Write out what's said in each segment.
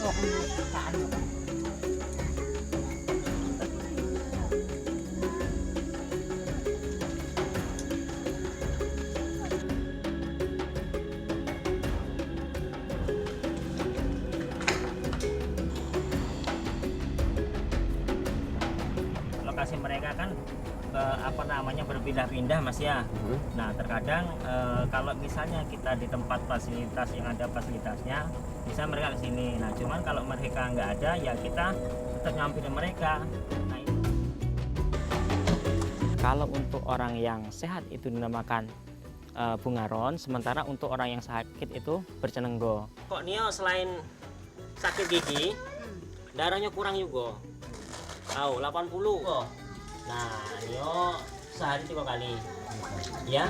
Oh, kesukaan. Lokasi mereka kan berpindah-pindah Mas ya. Nah terkadang kalau misalnya kita di tempat fasilitas yang ada fasilitasnya, bisa mereka ke sini. Nah cuman kalau mereka nggak ada ya kita tetap nyamperin mereka. Nah, kalau untuk orang yang sehat itu dinamakan bungaron, sementara untuk orang yang sakit itu bercenenggo. Kok Nio selain sakit gigi, darahnya kurang juga. Tahu 80 kok. Nah, Nio sehari 3 kali. Ya.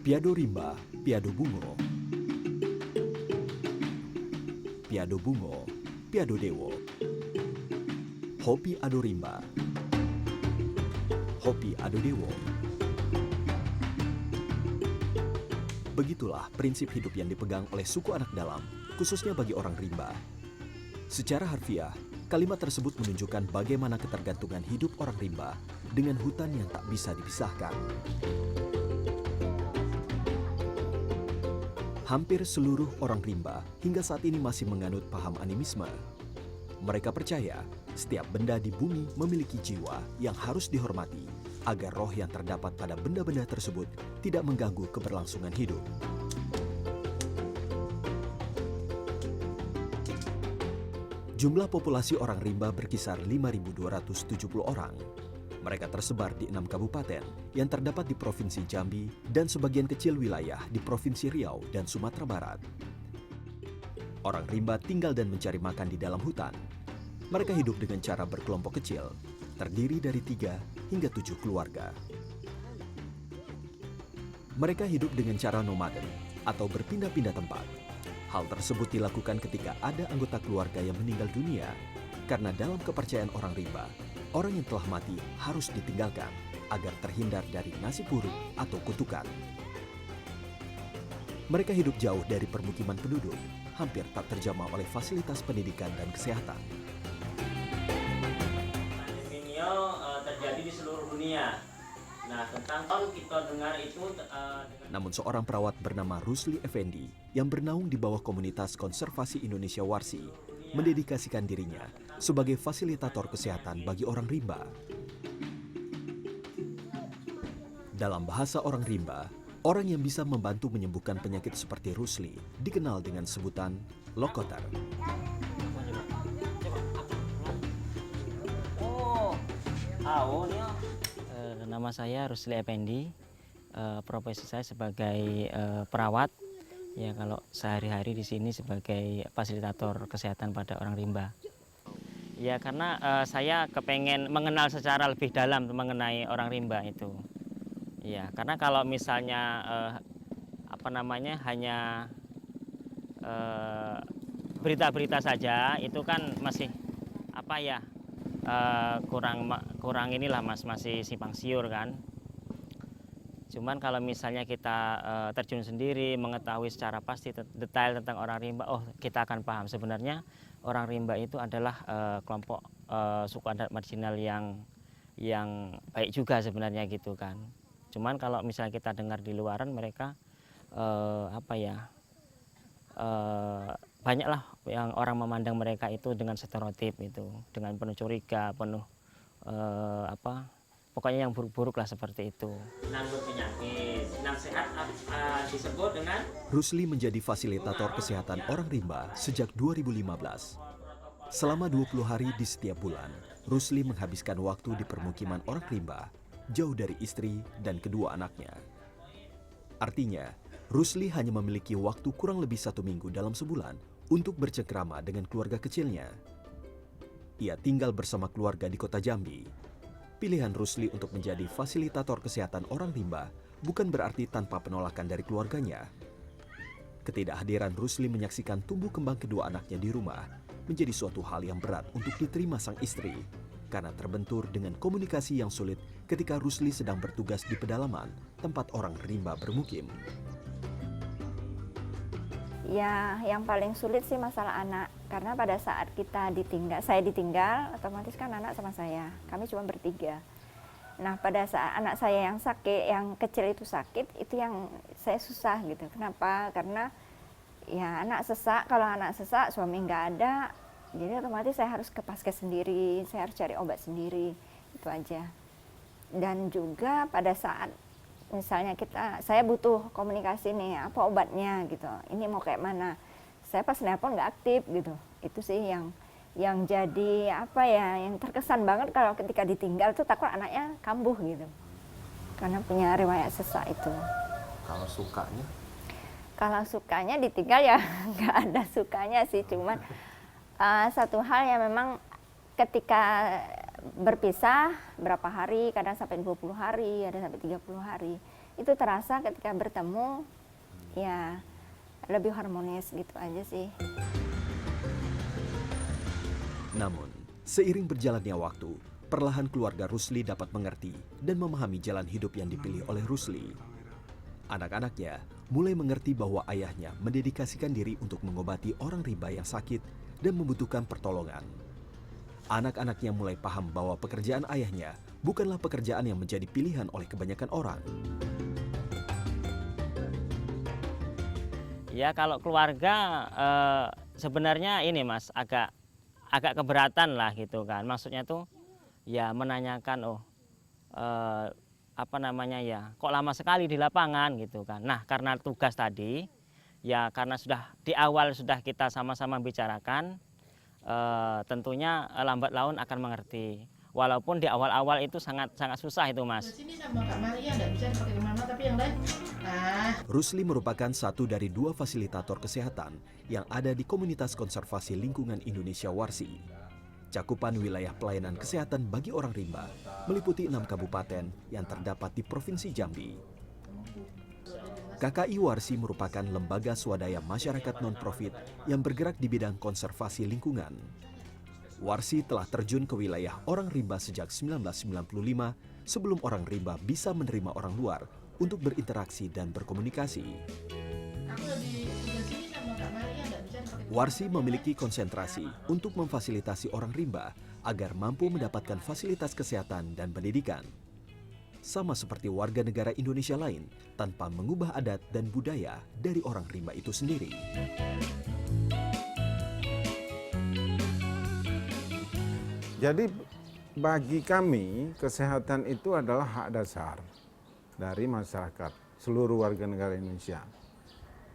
Piado rimba, piado bungo. Piado bungo, piado dewo. Hopi ado rimba. Hopi ado dewo. Begitulah prinsip hidup yang dipegang oleh suku anak dalam, khususnya bagi orang rimba. Secara harfiah, kalimat tersebut menunjukkan bagaimana ketergantungan hidup orang rimba dengan hutan yang tak bisa dipisahkan. Hampir seluruh orang rimba hingga saat ini masih menganut paham animisme. Mereka percaya setiap benda di bumi memiliki jiwa yang harus dihormati agar roh yang terdapat pada benda-benda tersebut tidak mengganggu keberlangsungan hidup. Jumlah populasi orang rimba berkisar 5.270 orang. Mereka tersebar di 6 kabupaten yang terdapat di Provinsi Jambi dan sebagian kecil wilayah di Provinsi Riau dan Sumatera Barat. Orang rimba tinggal dan mencari makan di dalam hutan. Mereka hidup dengan cara berkelompok kecil, terdiri dari 3 hingga 7 keluarga. Mereka hidup dengan cara nomaden atau berpindah-pindah tempat. Hal tersebut dilakukan ketika ada anggota keluarga yang meninggal dunia, karena dalam kepercayaan orang rimba, orang yang telah mati harus ditinggalkan agar terhindar dari nasib buruk atau kutukan. Mereka hidup jauh dari permukiman penduduk, hampir tak terjamah oleh fasilitas pendidikan dan kesehatan. Pandemi terjadi di seluruh dunia. Nah, tentang tahun kita dengar itu Namun seorang perawat bernama Rusli Effendi yang bernaung di bawah komunitas konservasi Indonesia Warsi mendedikasikan dirinya sebagai fasilitator kesehatan bagi orang rimba. Dalam bahasa orang rimba, orang yang bisa membantu menyembuhkan penyakit seperti Rusli dikenal dengan sebutan lokoter. oh, tahu Nio. Nama saya Rusli Effendi, profesi saya sebagai perawat. Ya kalau sehari-hari di sini sebagai fasilitator kesehatan pada orang rimba. Ya karena saya kepengen mengenal secara lebih dalam mengenai orang rimba itu. Ya karena kalau misalnya hanya berita-berita saja itu kan masih kurang inilah Mas, masih simpang siur kan. Cuman kalau misalnya kita terjun sendiri, mengetahui secara pasti detail tentang orang rimba, oh kita akan paham sebenarnya orang rimba itu adalah kelompok suku adat marginal yang baik juga sebenarnya gitu kan. Cuman kalau misalnya kita dengar di luaran mereka banyaklah yang orang memandang mereka itu dengan stereotip itu, dengan penuh curiga, penuh pokoknya yang buruk-buruk lah seperti itu. Senang berpenyakit, senang sehat disebut dengan Rusli menjadi fasilitator kesehatan orang rimba sejak 2015. Selama 20 hari di setiap bulan, Rusli menghabiskan waktu di permukiman orang rimba, jauh dari istri dan kedua anaknya. Artinya, Rusli hanya memiliki waktu kurang lebih 1 minggu dalam sebulan untuk bercengkrama dengan keluarga kecilnya. Ia tinggal bersama keluarga di kota Jambi. Pilihan Rusli untuk menjadi fasilitator kesehatan orang rimba bukan berarti tanpa penolakan dari keluarganya. Ketidakhadiran Rusli menyaksikan tumbuh kembang kedua anaknya di rumah menjadi suatu hal yang berat untuk diterima sang istri, karena terbentur dengan komunikasi yang sulit ketika Rusli sedang bertugas di pedalaman tempat orang rimba bermukim. Ya, yang paling sulit sih masalah anak, karena pada saat saya ditinggal, otomatis kan anak sama saya, kami cuma bertiga. Nah, pada saat anak saya yang sakit, yang kecil itu sakit, itu yang saya susah gitu. Kenapa? Karena ya kalau anak sesak, suami nggak ada, jadi otomatis saya harus ke paskes sendiri, saya harus cari obat sendiri, itu aja. Dan juga pada saat misalnya saya butuh komunikasi nih, apa obatnya gitu, ini mau kayak mana, saya pas nelpon nggak aktif gitu. Itu sih yang jadi yang terkesan banget kalau ketika ditinggal tuh takut anaknya kambuh gitu, karena punya riwayat sesak itu. Kalau sukanya? Kalau sukanya ditinggal ya nggak ada sukanya sih, cuman satu hal yang memang ketika berpisah berapa hari, kadang sampai 20 hari, ada sampai 30 hari. Itu terasa ketika bertemu ya lebih harmonis gitu aja sih. Namun, seiring berjalannya waktu, perlahan keluarga Rusli dapat mengerti dan memahami jalan hidup yang dipilih oleh Rusli. Anak-anaknya mulai mengerti bahwa ayahnya mendedikasikan diri untuk mengobati orang rimba yang sakit dan membutuhkan pertolongan. Anak-anaknya mulai paham bahwa pekerjaan ayahnya bukanlah pekerjaan yang menjadi pilihan oleh kebanyakan orang. Ya kalau keluarga sebenarnya ini Mas agak keberatan lah gitu kan. Maksudnya tuh ya menanyakan kok lama sekali di lapangan gitu kan. Nah karena tugas tadi ya karena di awal sudah kita sama-sama bicarakan, tentunya lambat laun akan mengerti. Walaupun di awal-awal itu sangat susah itu Mas. Sini sama Kak Maria nggak bisa pakai kemana, tapi yang lain. Rusli merupakan satu dari 2 fasilitator kesehatan yang ada di Komunitas Konservasi Lingkungan Indonesia Warsi. Cakupan wilayah pelayanan kesehatan bagi orang rimba meliputi 6 kabupaten yang terdapat di Provinsi Jambi. KKI Warsi merupakan lembaga swadaya masyarakat non-profit yang bergerak di bidang konservasi lingkungan. Warsi telah terjun ke wilayah orang rimba sejak 1995 sebelum orang rimba bisa menerima orang luar untuk berinteraksi dan berkomunikasi. Warsi memiliki konsentrasi untuk memfasilitasi orang rimba agar mampu mendapatkan fasilitas kesehatan dan pendidikan. Sama seperti warga negara Indonesia lain, tanpa mengubah adat dan budaya dari orang rimba itu sendiri. Jadi bagi kami kesehatan itu adalah hak dasar dari masyarakat, seluruh warga negara Indonesia.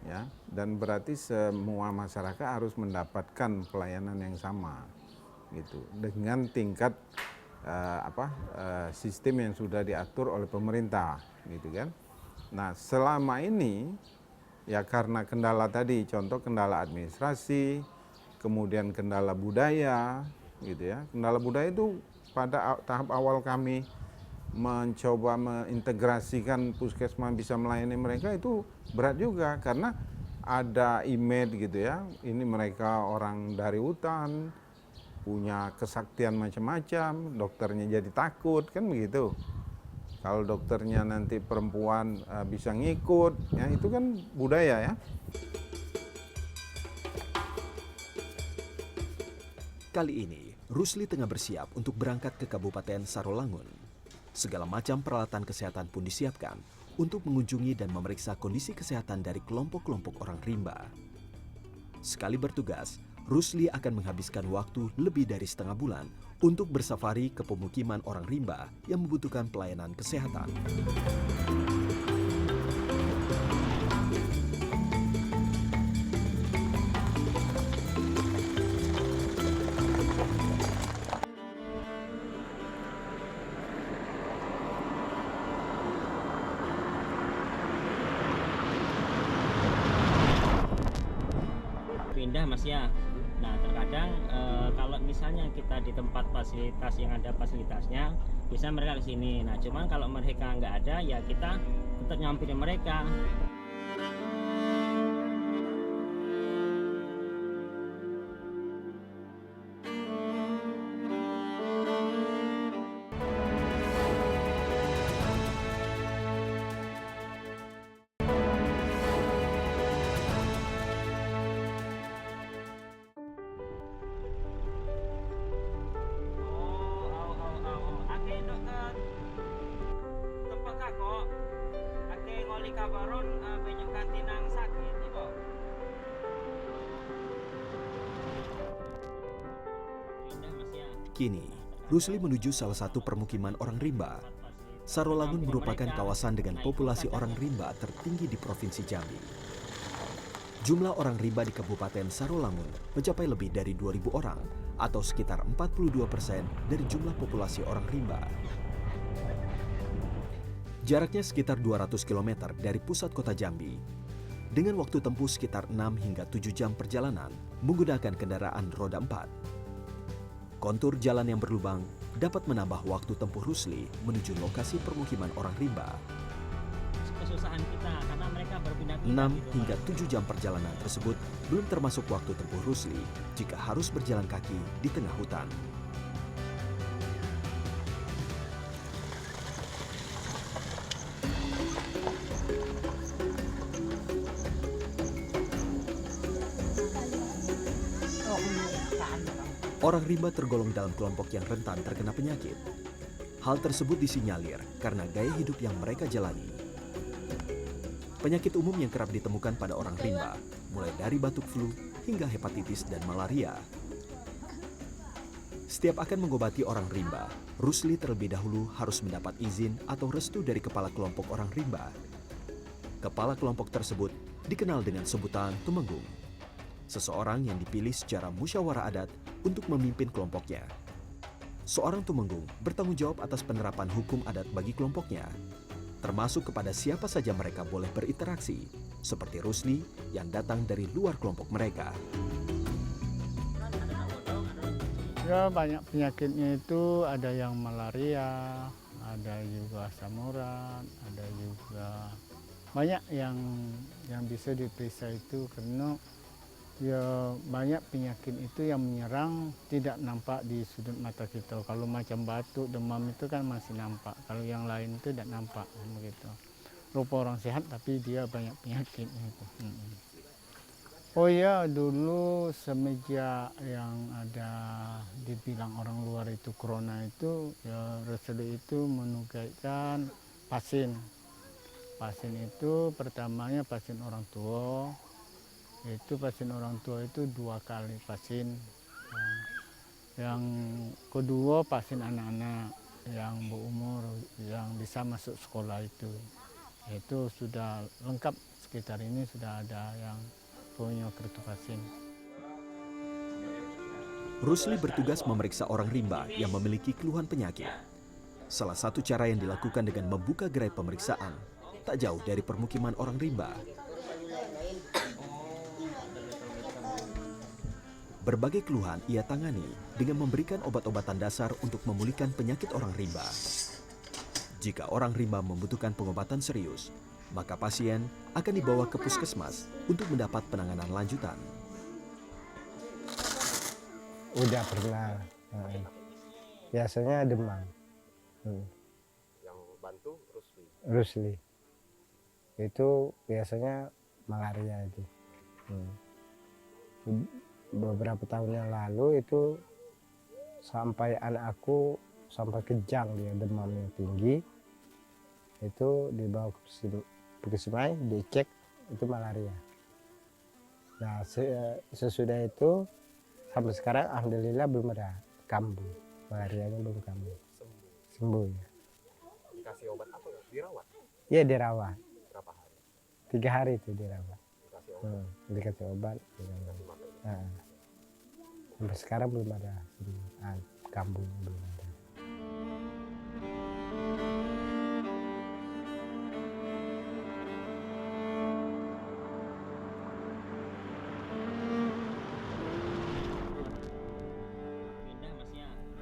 Ya, dan berarti semua masyarakat harus mendapatkan pelayanan yang sama gitu dengan tingkat sistem yang sudah diatur oleh pemerintah gitu kan. Nah, selama ini ya karena kendala tadi, contoh kendala administrasi, kemudian kendala budaya gitu ya. Kendala budaya itu pada tahap awal kami mencoba mengintegrasikan puskesmas bisa melayani mereka itu berat juga karena ada image gitu ya. Ini mereka orang dari hutan, punya kesaktian macam-macam, dokternya jadi takut kan begitu. Kalau dokternya nanti perempuan bisa ngikut, ya itu kan budaya ya. Kali ini, Rusli tengah bersiap untuk berangkat ke Kabupaten Sarolangun. Segala macam peralatan kesehatan pun disiapkan untuk mengunjungi dan memeriksa kondisi kesehatan dari kelompok-kelompok orang rimba. Sekali bertugas, Rusli akan menghabiskan waktu lebih dari setengah bulan untuk bersafari ke pemukiman orang rimba yang membutuhkan pelayanan kesehatan. indah Mas ya. Nah terkadang kalau misalnya kita di tempat fasilitas yang ada fasilitasnya, bisa mereka ke sini. Nah cuman kalau mereka nggak ada, ya kita tetap nyamperin mereka. Kini, Rusli menuju salah satu permukiman orang rimba. Sarolangun merupakan kawasan dengan populasi orang rimba tertinggi di Provinsi Jambi. Jumlah orang rimba di Kabupaten Sarolangun mencapai lebih dari 2.000 orang atau sekitar 42% dari jumlah populasi orang rimba. Jaraknya sekitar 200 km dari pusat kota Jambi. Dengan waktu tempuh sekitar 6 hingga 7 jam perjalanan menggunakan kendaraan roda 4. Kontur jalan yang berlubang dapat menambah waktu tempuh Rusli menuju lokasi permukiman orang rimba. Kesusahan kita karena mereka berpindah-pindah. 6 hingga 7 jam perjalanan tersebut belum termasuk waktu tempuh Rusli jika harus berjalan kaki di tengah hutan. Orang rimba tergolong dalam kelompok yang rentan terkena penyakit. Hal tersebut disinyalir karena gaya hidup yang mereka jalani. Penyakit umum yang kerap ditemukan pada orang rimba, mulai dari batuk flu hingga hepatitis dan malaria. Setiap akan mengobati orang rimba, Rusli terlebih dahulu harus mendapat izin atau restu dari kepala kelompok orang rimba. Kepala kelompok tersebut dikenal dengan sebutan tumenggung. Seseorang yang dipilih secara musyawarah adat untuk memimpin kelompoknya. Seorang tumenggung bertanggung jawab atas penerapan hukum adat bagi kelompoknya, termasuk kepada siapa saja mereka boleh berinteraksi, seperti Rusli yang datang dari luar kelompok mereka. Ya, banyak penyakitnya itu, ada yang malaria, ada juga asam urat, ada juga banyak yang bisa diperiksa itu karena ya banyak penyakit itu yang menyerang tidak nampak di sudut mata kita. Kalau macam batuk, demam itu kan masih nampak. Kalau yang lain itu tidak nampak begitu. Rupa orang sehat tapi dia banyak penyakit itu. Oh ya, dulu semenjak yang ada dibilang orang luar itu corona itu, ya Rusli itu menugaskan pasien. Pasien itu pertamanya pasien orang tua. Itu pasien orang tua itu 2 kali pasien. Yang kedua pasien anak-anak yang berumur yang bisa masuk sekolah itu sudah lengkap. Sekitar ini sudah ada yang punya kartu pasien. Rusli bertugas memeriksa orang rimba yang memiliki keluhan penyakit. Salah satu cara yang dilakukan dengan membuka gerai pemeriksaan tak jauh dari permukiman orang rimba. Berbagai keluhan ia tangani dengan memberikan obat-obatan dasar untuk memulihkan penyakit orang rimba. Jika orang rimba membutuhkan pengobatan serius, maka pasien akan dibawa ke puskesmas untuk mendapat penanganan lanjutan. Udah pernah, biasanya demam. Yang bantu Rusli. Itu biasanya malaria itu. Beberapa tahun yang lalu itu sampai anak aku sampai kejang, dia demamnya tinggi. Itu dibawa ke puskesmas, dicek itu malaria. Nah sesudah itu sampai sekarang alhamdulillah belum ada kambuh, malarianya belum kambuh. Sembuh ya. Dikasih obat apa ya? Dirawat? Iya dirawat. Berapa hari? 3 hari itu dirawat. Dikasih obat? Dikasih obat. Dikasih makan? Sampai sekarang belum ada kambuh, belum ada.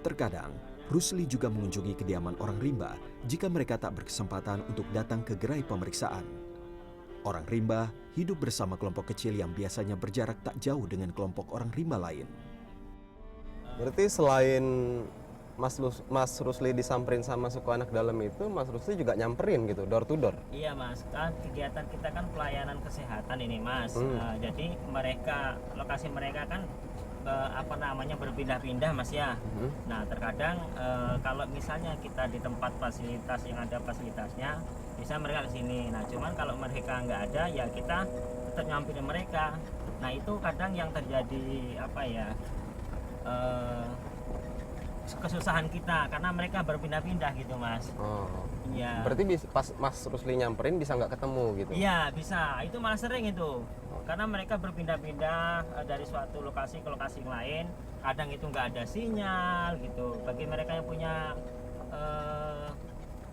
Terkadang, Rusli juga mengunjungi kediaman orang rimba jika mereka tak berkesempatan untuk datang ke gerai pemeriksaan. Orang rimba hidup bersama kelompok kecil yang biasanya berjarak tak jauh dengan kelompok orang rimba lain. Berarti selain Mas Rusli disamperin sama suku anak dalam itu, Mas Rusli juga nyamperin gitu, door to door? Iya Mas, kan kegiatan kita kan pelayanan kesehatan ini Mas. Jadi lokasi mereka kan berpindah-pindah Mas ya. Nah terkadang kalau misalnya kita di tempat fasilitas yang ada fasilitasnya, bisa mereka ke sini. Nah cuman kalau mereka nggak ada ya kita tetap nyamperin mereka. Nah itu kadang yang terjadi kesusahan kita karena mereka berpindah-pindah gitu Mas. Oh. Iya. Berarti pas Mas Rusli nyamperin bisa nggak ketemu gitu? Iya bisa, itu malah sering itu. Karena mereka berpindah-pindah dari suatu lokasi ke lokasi yang lain. Kadang itu nggak ada sinyal gitu. Bagi mereka yang punya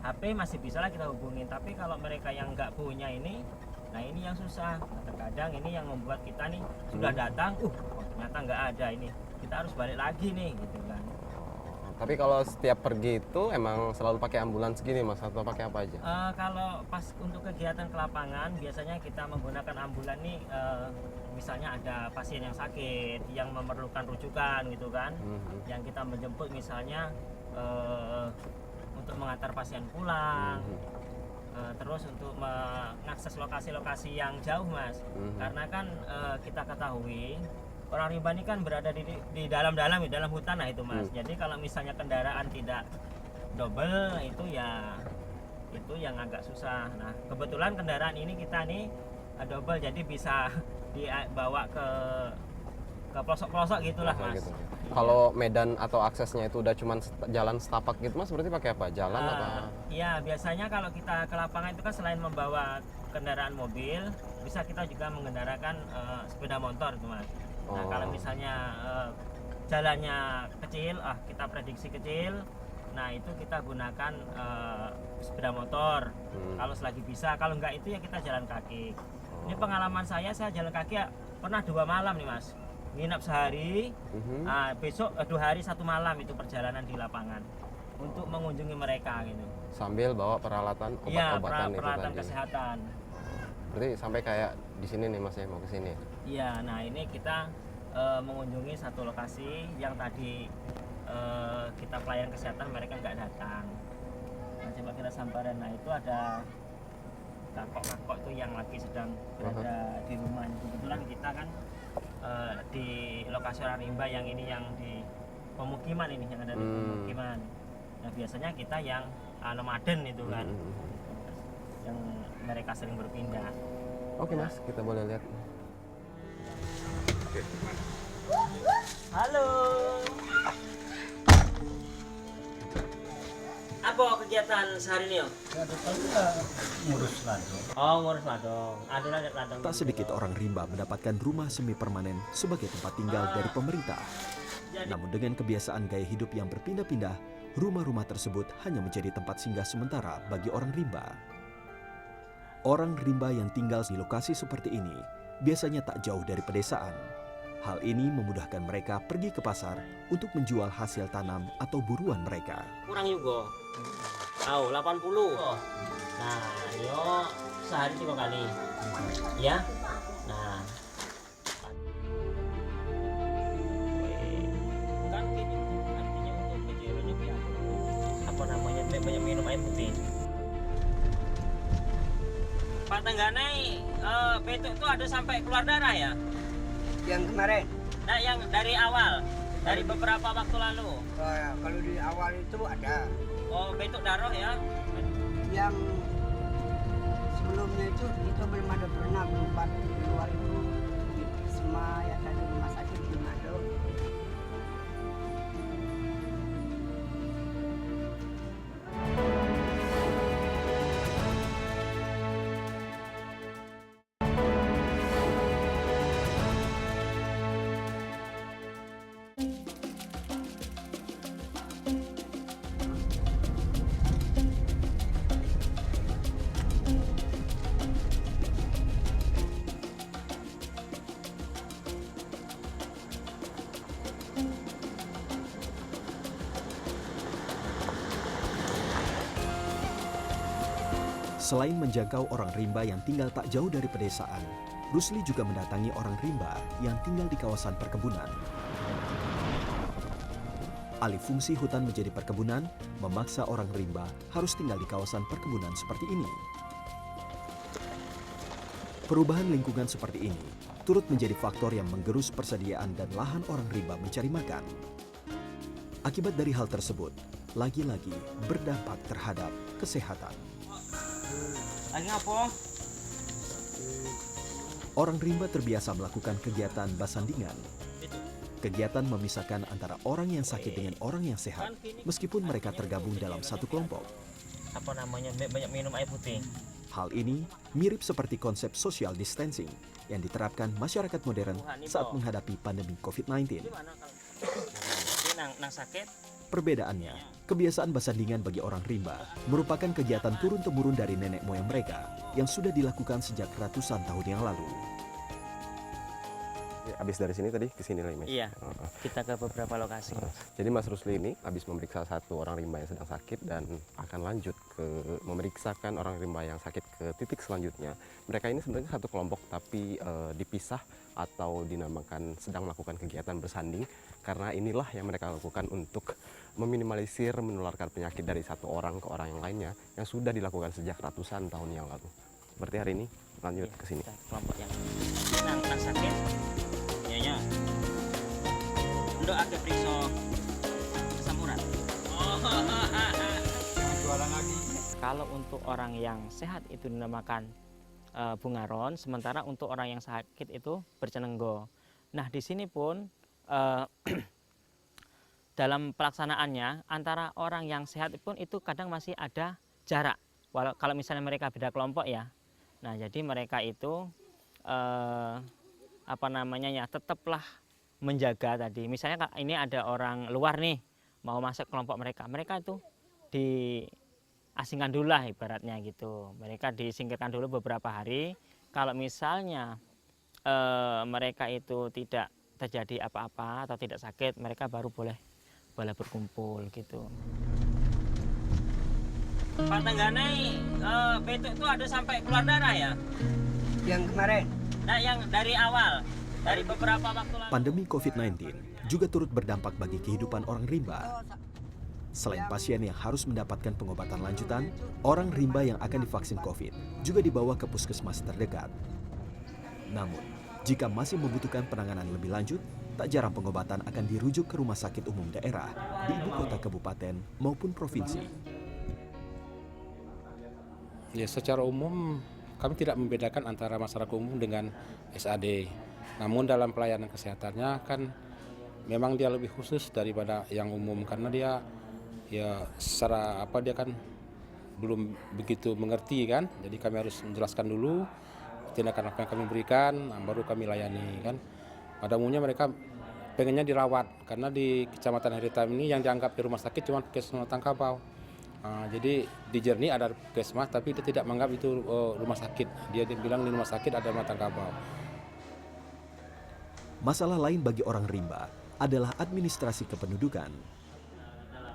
HP masih bisa lah kita hubungin. Tapi kalau mereka yang nggak punya ini, nah ini yang susah. Nah, terkadang ini yang membuat kita nih sudah datang, ternyata nggak ada ini. Kita harus balik lagi nih gitu kan. Tapi kalau setiap pergi itu emang selalu pakai ambulans gini Mas atau pakai apa aja? Kalau pas untuk kegiatan ke lapangan biasanya kita menggunakan ambulan nih, misalnya ada pasien yang sakit yang memerlukan rujukan gitu kan, yang kita menjemput misalnya untuk mengantar pasien pulang, terus untuk mengakses lokasi-lokasi yang jauh Mas, karena kan kita ketahui orang rimba ini kan berada di dalam hutan itu Mas. Jadi kalau misalnya kendaraan tidak double itu yang agak susah. Nah kebetulan kendaraan ini kita nih double, jadi bisa dibawa ke pelosok-pelosok gitulah Mas. Gitu. Kalau medan atau aksesnya itu udah cuman jalan setapak gitu Mas, berarti pakai apa? Jalan apa? Iya biasanya kalau kita ke lapangan itu kan selain membawa kendaraan mobil, bisa kita juga mengendarakan sepeda motor itu Mas. Nah kalau misalnya jalannya kecil, kita prediksi kecil, nah itu kita gunakan sepeda motor kalau selagi bisa. Kalau enggak itu ya kita jalan kaki. Ini pengalaman saya jalan kaki ya pernah 2 malam nih Mas, nginap sehari, besok 2 hari 1 malam itu perjalanan di lapangan untuk mengunjungi mereka gitu. Sambil bawa peralatan obat-obatan itu peralatan tadi. Kesehatan. Berarti sampai kayak di sini nih Mas ya, mau ke sini. Iya, nah ini kita mengunjungi satu lokasi yang tadi kita pelayan kesehatan mereka nggak datang. Nah, coba kita samperin. Nah itu ada kakok-kakok itu yang lagi sedang berada di rumah. Kebetulan kita kan di lokasi orang rimba yang ini yang di pemukiman ini, yang ada di pemukiman. Nah biasanya kita yang nomaden itu kan, yang mereka sering berpindah. Oke Mas, kita boleh lihat. Halo. Apa kegiatan sehari ini? Ngurus ladang. Oh, ngurus ladang. Ada ladang. Tak sedikit orang rimba mendapatkan rumah semi permanen sebagai tempat tinggal dari pemerintah. Namun dengan kebiasaan gaya hidup yang berpindah-pindah, rumah-rumah tersebut hanya menjadi tempat singgah sementara bagi orang rimba. Orang rimba yang tinggal di lokasi seperti ini biasanya tak jauh dari pedesaan. Hal ini memudahkan mereka pergi ke pasar untuk menjual hasil tanam atau buruan mereka. Kurang juga. 80. Nah, yo sehari 3 kali. Ya. Nah. Kan ini artinya untuk kejeronya ya. Apa namanya? Banyak minum air putih. Pak Tenggane, betuk itu ada sampai keluar darah ya? Yang kemarin? Nah, yang dari awal, dari beberapa waktu lalu. Oh ya, kalau di awal itu ada. Oh, betuk darah ya? Yang sebelumnya itu belum ada pernah berobat di luar itu di Prisma ya tadi rumah sakit di Manado. Selain menjangkau orang rimba yang tinggal tak jauh dari pedesaan, Rusli juga mendatangi orang rimba yang tinggal di kawasan perkebunan. Alih fungsi hutan menjadi perkebunan memaksa orang rimba harus tinggal di kawasan perkebunan seperti ini. Perubahan lingkungan seperti ini turut menjadi faktor yang menggerus persediaan dan lahan orang rimba mencari makan. Akibat dari hal tersebut, lagi-lagi berdampak terhadap kesehatan. Lagi ngapo? Orang rimba terbiasa melakukan kegiatan basandingan. Kegiatan memisahkan antara orang yang sakit dengan orang yang sehat, meskipun mereka tergabung dalam satu kelompok. Apa namanya, banyak minum air putih. Hal ini mirip seperti konsep social distancing yang diterapkan masyarakat modern saat menghadapi pandemi COVID-19. Nang sakit. Perbedaannya, kebiasaan basandingan bagi orang rimba merupakan kegiatan turun-temurun dari nenek moyang mereka yang sudah dilakukan sejak ratusan tahun yang lalu. Habis dari sini tadi ke sini lagi, Mas? Iya, kita ke beberapa lokasi. Jadi Mas Rusli ini habis memeriksa satu orang rimba yang sedang sakit dan akan lanjut ke memeriksakan orang rimba yang sakit ke titik selanjutnya. Mereka ini sebenarnya satu kelompok tapi dipisah atau dinamakan sedang melakukan kegiatan bersanding karena inilah yang mereka lakukan untuk meminimalisir menularkan penyakit dari satu orang ke orang yang lainnya yang sudah dilakukan sejak ratusan tahun yang lalu. Berarti hari ini lanjut ke sini. Kelompok yang nang sakit. Ya. Ndok ake priso kesamuran. Kalau untuk orang yang sehat itu dinamakan bungaron, sementara untuk orang yang sakit itu bercenenggo. Nah, di sini pun dalam pelaksanaannya antara orang yang sehat pun itu kadang masih ada jarak. Kalau misalnya mereka beda kelompok ya. Nah, jadi mereka itu tetaplah menjaga tadi. Misalnya ini ada orang luar nih mau masuk kelompok mereka itu diasingkan dulu lah ibaratnya gitu. Mereka disingkirkan dulu beberapa hari. Kalau misalnya mereka itu tidak terjadi apa-apa atau tidak sakit, mereka baru boleh berkumpul gitu. Pak Tenggane, betuk itu ada sampai keluar darah ya? Yang kemarin? Nah, yang dari awal, dari beberapa waktu lalu. Pandemi COVID-19 juga turut berdampak bagi kehidupan orang rimba. Selain pasien yang harus mendapatkan pengobatan lanjutan, orang rimba yang akan divaksin COVID juga dibawa ke puskesmas terdekat. Namun, jika masih membutuhkan penanganan lebih lanjut, tak jarang pengobatan akan dirujuk ke rumah sakit umum daerah di ibu kota kabupaten maupun provinsi. Ya, secara umum kami tidak membedakan antara masyarakat umum dengan SAD. Namun dalam pelayanan kesehatannya kan memang dia lebih khusus daripada yang umum karena dia ya secara dia kan belum begitu mengerti kan. Jadi kami harus menjelaskan dulu tindakan apa yang kami berikan, baru kami layani kan. Pada umumnya mereka pengennya dirawat karena di Kecamatan Heritam ini yang dianggap di rumah sakit cuma Puskesmas Tangkabau. Jadi di Jernih ada puskesmas tapi dia tidak menganggap itu rumah sakit. Dia bilang di rumah sakit ada rumah Tangkabau. Masalah lain bagi orang rimba adalah administrasi kependudukan.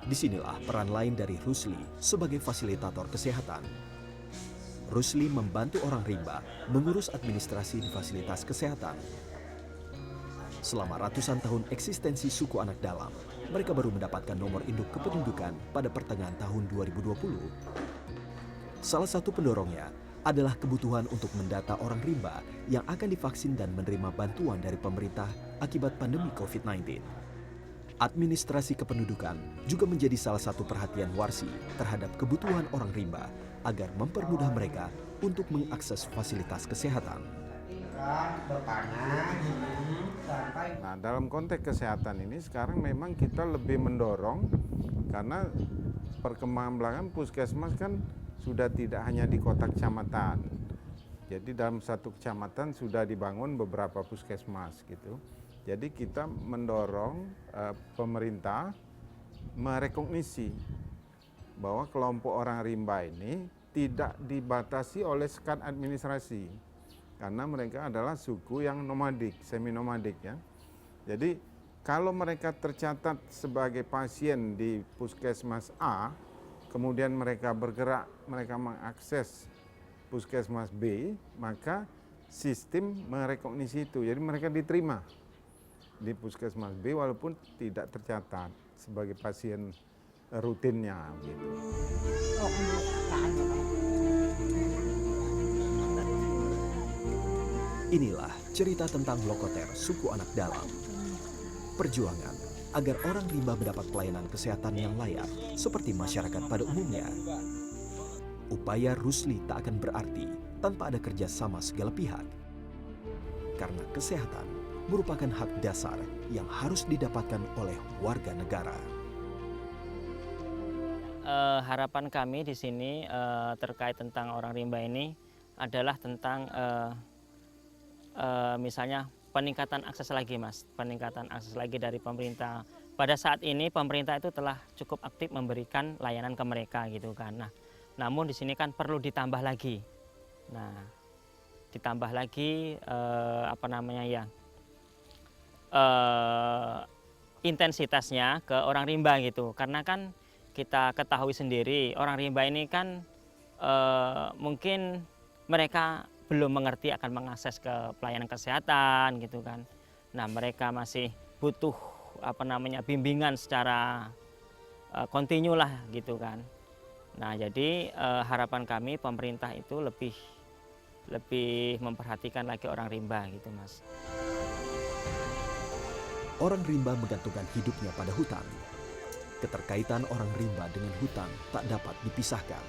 Disinilah peran lain dari Rusli sebagai fasilitator kesehatan. Rusli membantu orang rimba mengurus administrasi di fasilitas kesehatan. Selama ratusan tahun eksistensi suku anak dalam, mereka baru mendapatkan nomor induk kependudukan pada pertengahan tahun 2020. Salah satu pendorongnya adalah kebutuhan untuk mendata orang rimba yang akan divaksin dan menerima bantuan dari pemerintah akibat pandemi COVID-19. Administrasi kependudukan juga menjadi salah satu perhatian Warsi terhadap kebutuhan orang rimba agar mempermudah mereka untuk mengakses fasilitas kesehatan. Nah, dalam konteks kesehatan ini sekarang memang kita lebih mendorong karena perkembangan puskesmas kan sudah tidak hanya di kota kecamatan. Jadi dalam satu kecamatan sudah dibangun beberapa puskesmas gitu. Jadi kita mendorong pemerintah merekognisi bahwa kelompok orang rimba ini tidak dibatasi oleh sekat administrasi. Karena mereka adalah suku yang nomadik, semi nomadik ya. Jadi kalau mereka tercatat sebagai pasien di puskesmas A, kemudian mereka bergerak, mereka mengakses puskesmas B, maka sistem merekognisi itu. Jadi mereka diterima di puskesmas B walaupun tidak tercatat sebagai pasien rutinnya gitu. Inilah cerita tentang Lokoter, suku anak dalam. Perjuangan agar orang rimba mendapat pelayanan kesehatan yang layak seperti masyarakat pada umumnya. Upaya Rusli tak akan berarti tanpa ada kerjasama segala pihak. Karena kesehatan merupakan hak dasar yang harus didapatkan oleh warga negara. Harapan kami di sini terkait tentang orang rimba ini adalah tentang misalnya peningkatan akses lagi, Mas, peningkatan akses lagi dari pemerintah. Pada saat ini pemerintah itu telah cukup aktif memberikan layanan ke mereka gitu kan. Nah, namun di sini kan perlu ditambah lagi. Nah, ditambah lagi intensitasnya ke orang rimba gitu. Karena kan kita ketahui sendiri orang rimba ini kan mungkin mereka belum mengerti akan mengakses ke pelayanan kesehatan gitu kan. Nah, mereka masih butuh bimbingan secara kontinu lah gitu kan. Nah, jadi harapan kami pemerintah itu lebih memperhatikan lagi orang rimba gitu, Mas. Orang rimba menggantungkan hidupnya pada hutan. Keterkaitan orang rimba dengan hutan tak dapat dipisahkan.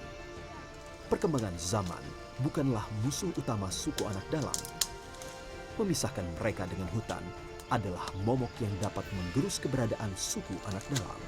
Perkembangan zaman bukanlah musuh utama suku anak dalam. Memisahkan mereka dengan hutan adalah momok yang dapat menggerus keberadaan suku anak dalam.